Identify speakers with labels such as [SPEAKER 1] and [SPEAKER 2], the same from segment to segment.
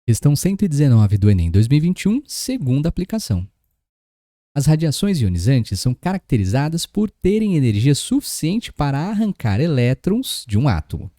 [SPEAKER 1] Questão 119 do Enem 2021, segunda aplicação. As radiações ionizantes são caracterizadas por terem energia suficiente para arrancar elétrons de um átomo.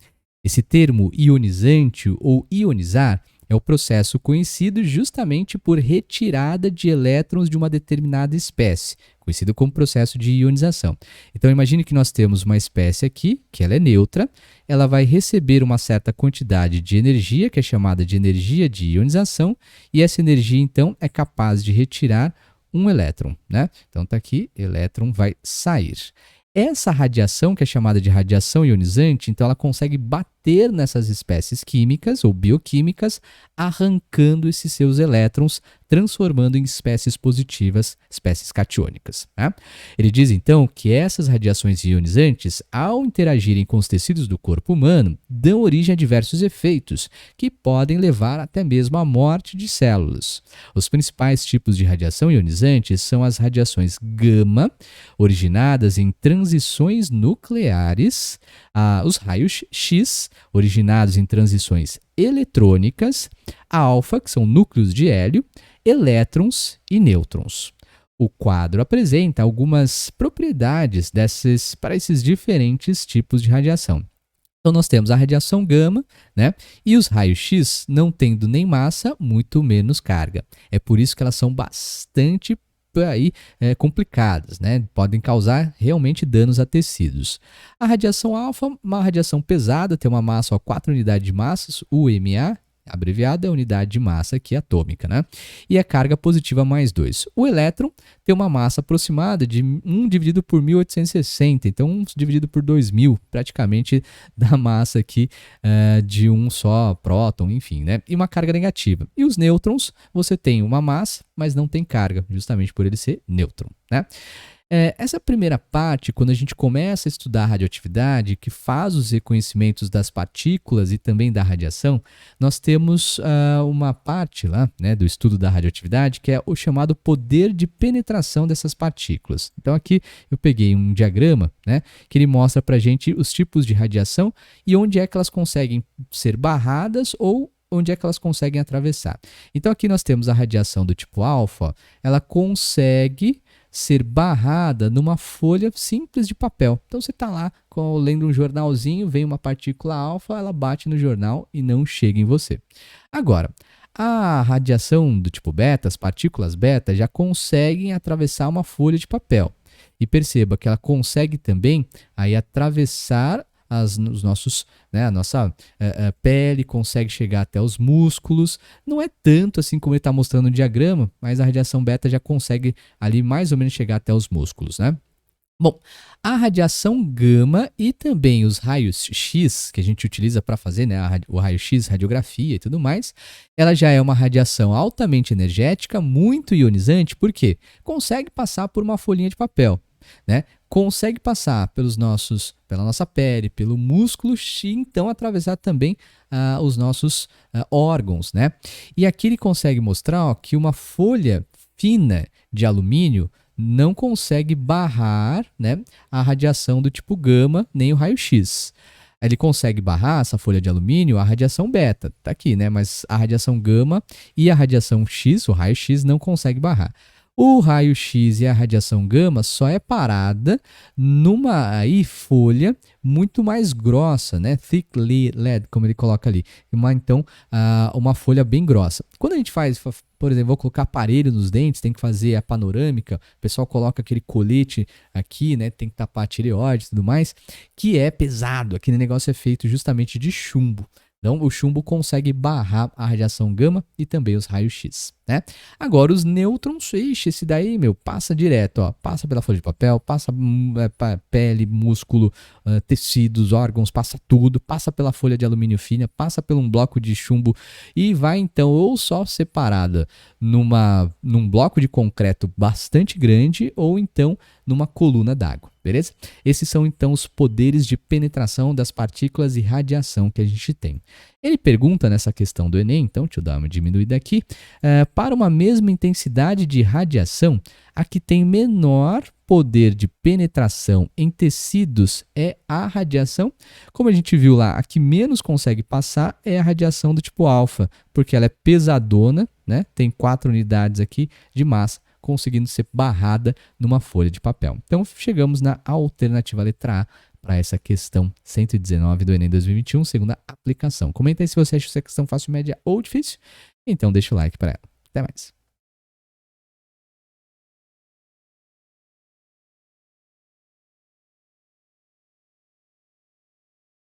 [SPEAKER 1] Esse termo ionizante ou ionizar é o processo conhecido justamente por retirada de elétrons de uma determinada espécie, conhecido como processo de ionização. Então imagine que nós temos uma espécie aqui, que ela é neutra, ela vai receber uma certa quantidade de energia, que é chamada de energia de ionização, e essa energia então é capaz de retirar um elétron, né? Então está aqui, elétron vai sair. Essa radiação, que é chamada de radiação ionizante, então ela consegue bater nessas espécies químicas ou bioquímicas, arrancando esses seus elétrons, transformando em espécies positivas, espécies catiônicas. Né? Ele diz então que essas radiações ionizantes, ao interagirem com os tecidos do corpo humano, dão origem a diversos efeitos, que podem levar até mesmo à morte de células. Os principais tipos de radiação ionizante são as radiações gama, originadas em transições nucleares, os raios X, originados em transições eletrônicas, alfa, que são núcleos de hélio, elétrons e nêutrons. O quadro apresenta algumas propriedades para esses diferentes tipos de radiação. Então, nós temos a radiação gama, né? E os raios X não tendo nem massa, muito menos carga. É por isso que elas são bastante complicadas, né? Podem causar realmente danos a tecidos. A radiação alfa, uma radiação pesada, tem uma massa, 4 unidades de massas, UMA, abreviada é unidade de massa aqui atômica, né? E a carga positiva mais 2. O elétron tem uma massa aproximada de 1 dividido por 1860, então 1 dividido por 2000, praticamente da massa aqui de um só próton, enfim, né? E uma carga negativa. E os nêutrons, você tem uma massa, mas não tem carga, justamente por ele ser nêutron, né? Essa primeira parte, quando a gente começa a estudar a radioatividade, que faz os reconhecimentos das partículas e também da radiação, nós temos uma parte lá, né, do estudo da radioatividade, que é o chamado poder de penetração dessas partículas. Então aqui eu peguei um diagrama, né, que ele mostra para a gente os tipos de radiação e onde é que elas conseguem ser barradas ou onde é que elas conseguem atravessar. Então aqui nós temos a radiação do tipo alfa, ela consegue ser barrada numa folha simples de papel. Então você está lá lendo um jornalzinho, vem uma partícula alfa, ela bate no jornal e não chega em você. Agora, a radiação do tipo beta, as partículas beta, já conseguem atravessar uma folha de papel. E perceba que ela consegue também aí atravessar os nossos, né, a nossa pele, consegue chegar até os músculos. Não é tanto assim como ele está mostrando no diagrama, mas a radiação beta já consegue ali mais ou menos chegar até os músculos, né? Bom, a radiação gama e também os raios X, que a gente utiliza para fazer, né, o raio-x, radiografia e tudo mais, ela já é uma radiação altamente energética, muito ionizante, porque consegue passar por uma folhinha de papel, né? Consegue passar pela nossa pele, pelo músculo e então atravessar também os nossos órgãos, né? E aqui ele consegue mostrar que uma folha fina de alumínio não consegue barrar, né, a radiação do tipo gama nem o raio-x. Ele consegue barrar essa folha de alumínio, a radiação beta, tá aqui, né? Mas a radiação gama e a radiação X, o raio-x, não consegue barrar. O raio-x e a radiação gama só é parada numa folha muito mais grossa, né? Thick lead, como ele coloca ali. Então, uma folha bem grossa. Quando a gente faz, por exemplo, vou colocar aparelho nos dentes, tem que fazer a panorâmica, o pessoal coloca aquele colete aqui, né? Tem que tapar a tireoide e tudo mais, que é pesado. Aquele negócio é feito justamente de chumbo. Então, o chumbo consegue barrar a radiação gama e também os raios-x, né? Agora, os nêutrons, esse daí, passa direto, ó, passa pela folha de papel, passa pele, músculo, tecidos, órgãos, passa tudo, passa pela folha de alumínio fina, passa por um bloco de chumbo e vai, então, ou só separada num bloco de concreto bastante grande ou, então, numa coluna d'água, beleza? Esses são, então, os poderes de penetração das partículas e radiação que a gente tem. Ele pergunta nessa questão do Enem, então, deixa eu dar uma diminuída aqui, para uma mesma intensidade de radiação, a que tem menor poder de penetração em tecidos é a radiação. Como a gente viu lá, a que menos consegue passar é a radiação do tipo alfa, porque ela é pesadona, né? Tem 4 unidades aqui de massa, conseguindo ser barrada numa folha de papel. Então, chegamos na alternativa letra A para essa questão 119 do Enem 2021, segunda aplicação. Comenta aí se você acha essa questão fácil, média ou difícil. Então, deixa o like para ela. Até mais.